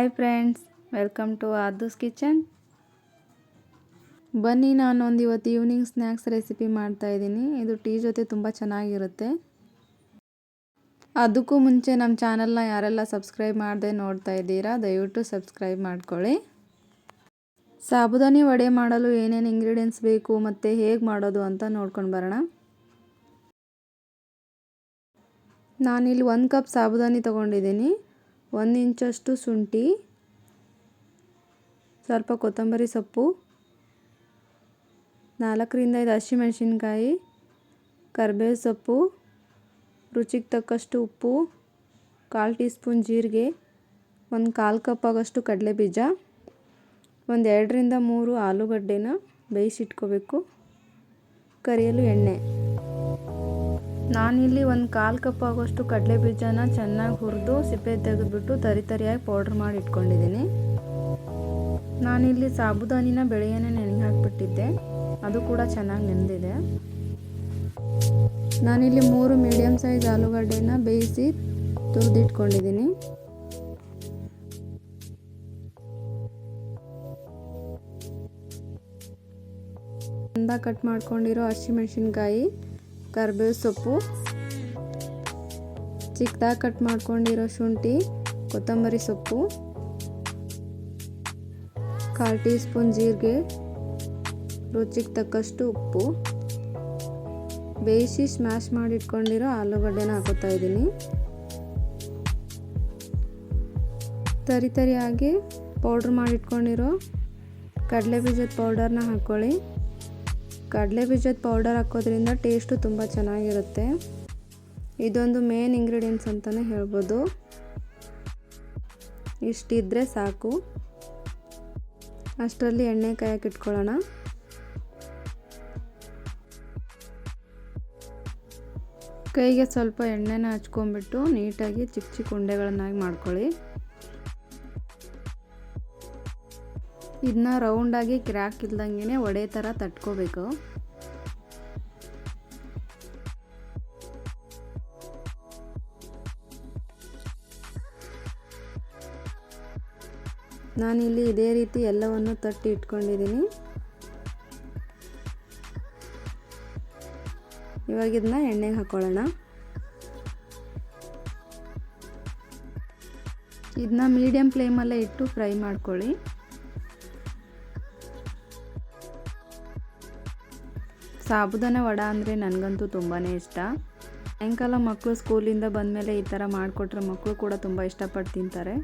Hi friends, welcome to ಆದೂಸ್ kitchen. ಬನ್ನಿ, ನಾನೊಂದು ಇವತ್ತು ಈವ್ನಿಂಗ್ ಸ್ನ್ಯಾಕ್ಸ್ ರೆಸಿಪಿ ಮಾಡ್ತಾಯಿದ್ದೀನಿ. ಇದು ಟೀ ಜೊತೆ ತುಂಬ ಚೆನ್ನಾಗಿರುತ್ತೆ. ಅದಕ್ಕೂ ಮುಂಚೆ ನಮ್ಮ ಚಾನಲ್ನ ಯಾರೆಲ್ಲ ಸಬ್ಸ್ಕ್ರೈಬ್ ಮಾಡದೆ ನೋಡ್ತಾ ಇದ್ದೀರಾ, ದಯವಿಟ್ಟು ಸಬ್ಸ್ಕ್ರೈಬ್ ಮಾಡ್ಕೊಳ್ಳಿ. ಸಾಬುದಾನಿ ವಡೆ ಮಾಡಲು ಏನೇನು ಇಂಗ್ರೀಡಿಯೆಂಟ್ಸ್ ಬೇಕು ಮತ್ತು ಹೇಗೆ ಮಾಡೋದು ಅಂತ ನೋಡ್ಕೊಂಡು ಬರೋಣ. ನಾನಿಲ್ಲಿ 1 ಕಪ್ ಸಾಬುದಾನಿ ತೊಗೊಂಡಿದ್ದೀನಿ. 1 ಇಂಚಷ್ಟು ಶುಂಠಿ, ಸ್ವಲ್ಪ ಕೊತ್ತಂಬರಿ ಸೊಪ್ಪು, 4ರಿಂದ 5 ಹಸಿಮೆಣಸಿನ್ಕಾಯಿ, ಕರಿಬೇವು ಸೊಪ್ಪು, ರುಚಿಗೆ ತಕ್ಕಷ್ಟು ಉಪ್ಪು, 1/4 ಟೀ ಸ್ಪೂನ್ ಜೀರಿಗೆ, 1/4 ಕಪ್ ಆಗೋಷ್ಟು ಕಡಲೆಬೀಜ, 2ರಿಂದ 3 ಆಲೂಗಡ್ಡೆನ ಬೇಯಿಸಿಟ್ಕೋಬೇಕು, ಕರಿಯಲು ಎಣ್ಣೆ. ನಾನಿಲ್ಲಿ 1/4 ಕಪ್ ಆಗೋಷ್ಟು ಕಡಲೆಬೀಜನ ಚೆನ್ನಾಗಿ ಹುರಿದು ಸಿಪ್ಪೆ ತೆಗೆದುಬಿಟ್ಟು ತರಿಯಾಗಿ ಪೌಡ್ರ್ ಮಾಡಿ ಇಟ್ಕೊಂಡಿದ್ದೀನಿ. ನಾನಿಲ್ಲಿ ಸಾಬುದಾನಿನ ಬೆಳಗ್ಗೆನೇ ನೆನೆಗೆ ಹಾಕಿಬಿಟ್ಟಿದ್ದೆ, ಅದು ಕೂಡ ಚೆನ್ನಾಗಿ ನೆನೆದಿದೆ. ನಾನಿಲ್ಲಿ 3 ಮೀಡಿಯಮ್ ಸೈಜ್ ಆಲೂಗಡ್ಡೆನ ಬೇಯಿಸಿ ತುರಿದಿಟ್ಕೊಂಡಿದ್ದೀನಿ. ಚೆಂದ ಕಟ್ ಮಾಡ್ಕೊಂಡಿರೋ ಹಸಿಮೆಣಸಿನ್ಕಾಯಿ, ಕರಿಬೇವು ಸೊಪ್ಪು, ಚಿಕ್ಕದಾಗಿ ಕಟ್ ಮಾಡ್ಕೊಂಡಿರೋ ಶುಂಠಿ, ಕೊತ್ತಂಬರಿ ಸೊಪ್ಪು, 1/4 ಟೀ ಸ್ಪೂನ್ ಜೀರಿಗೆ, ರುಚಿಗೆ ತಕ್ಕಷ್ಟು ಉಪ್ಪು, ಬೇಯಿಸಿ ಸ್ಮ್ಯಾಶ್ ಮಾಡಿ ಇಟ್ಕೊಂಡಿರೋ ಆಲೂಗಡ್ಡೆನ ಹಾಕೋತಾ ಇದ್ದೀನಿ. ತರಿಯಾಗಿ ಪೌಡ್ರ್ ಮಾಡಿ ಇಟ್ಕೊಂಡಿರೋ ಕಡಲೆಬೀಜದ ಪೌಡರ್ನ ಹಾಕ್ಕೊಳ್ಳಿ. ಕಡಲೆಬೀಜದ ಪೌಡರ್ ಹಾಕೋದ್ರಿಂದ ಟೇಸ್ಟು ತುಂಬ ಚೆನ್ನಾಗಿರುತ್ತೆ. ಇದೊಂದು ಮೇನ್ ಇಂಗ್ರೀಡಿಯೆಂಟ್ಸ್ ಅಂತಲೇ ಹೇಳ್ಬೋದು. ಇಷ್ಟಿದ್ರೆ ಸಾಕು. ಅಷ್ಟರಲ್ಲಿ ಎಣ್ಣೆ ಕಾಯಕ್ಕೆ ಇಟ್ಕೊಳ್ಳೋಣ. ಕೈಗೆ ಸ್ವಲ್ಪ ಎಣ್ಣೆನ ಹಚ್ಕೊಂಡ್ಬಿಟ್ಟು ನೀಟಾಗಿ ಚಿಕ್ಕ ಚಿಕ್ಕ ಉಂಡೆಗಳನ್ನಾಗಿ ಮಾಡ್ಕೊಳ್ಳಿ. ಇದನ್ನ ರೌಂಡಾಗಿ ಕ್ರ್ಯಾಕ್ ಇಲ್ದಂಗೆ ವಡೆ ಥರ ತಟ್ಕೋಬೇಕು. ನಾನಿಲ್ಲಿ ಇದೇ ರೀತಿ ಎಲ್ಲವನ್ನು ತಟ್ಟಿ ಇಟ್ಕೊಂಡಿದ್ದೀನಿ. ಇವಾಗ ಇದನ್ನ ಎಣ್ಣೆಗೆ ಹಾಕೊಳ್ಳೋಣ. ಇದನ್ನ ಮೀಡಿಯಮ್ ಫ್ಲೇಮಲ್ಲೇ ಇಟ್ಟು ಫ್ರೈ ಮಾಡ್ಕೊಳ್ಳಿ. ಸಾಬುದಾನ ವಡೆ ಅಂದರೆ ನನಗಂತೂ ತುಂಬಾ ಇಷ್ಟ. ಸಾಯಂಕಾಲ ಮಕ್ಕಳು ಸ್ಕೂಲಿಂದ ಬಂದಮೇಲೆ ಈ ಥರ ಮಾಡಿಕೊಟ್ರೆ ಮಕ್ಕಳು ಕೂಡ ತುಂಬ ಇಷ್ಟಪಟ್ಟು ತಿಂತಾರೆ.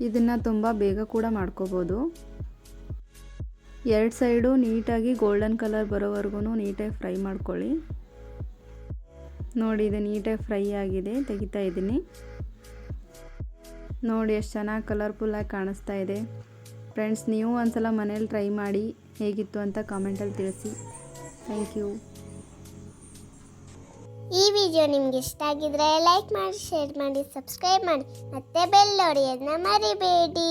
ಇದನ್ನು ತುಂಬ ಬೇಗ ಕೂಡ ಮಾಡ್ಕೋಬೋದು. 2 ಸೈಡು ನೀಟಾಗಿ ಗೋಲ್ಡನ್ ಕಲರ್ ಬರೋವರೆಗೂ ನೀಟಾಗಿ ಫ್ರೈ ಮಾಡ್ಕೊಳ್ಳಿ. ನೋಡಿ, ಇದು ನೀಟಾಗಿ ಫ್ರೈ ಆಗಿದೆ, ತೆಗಿತಾ ಇದ್ದೀನಿ. ನೋಡಿ ಎಷ್ಟು ಚೆನ್ನಾಗಿ ಕಲರ್ಫುಲ್ಲಾಗಿ ಕಾಣಿಸ್ತಾ ಇದೆ. ಫ್ರೆಂಡ್ಸ್, ನೀವು ಒಂದ್ಸಲ ಮನೇಲಿ ಟ್ರೈ ಮಾಡಿ ಹೇಗಿತ್ತು ಅಂತ ಕಾಮೆಂಟಲ್ಲಿ ತಿಳಿಸಿ. Thank you. ಈ ವಿಡಿಯೋ ನಿಮಗೆ ಇಷ್ಟ ಆಗಿದ್ರೆ ಲೈಕ್ ಮಾಡಿ, ಶೇರ್ ಮಾಡಿ, ಸಬ್ಸ್ಕ್ರೈಬ್ ಮಾಡಿ, ಮತ್ತೆ ಬೆಲ್ ಹೊಡೆಯೋದನ್ನ ಮರಿಬೇಡಿ.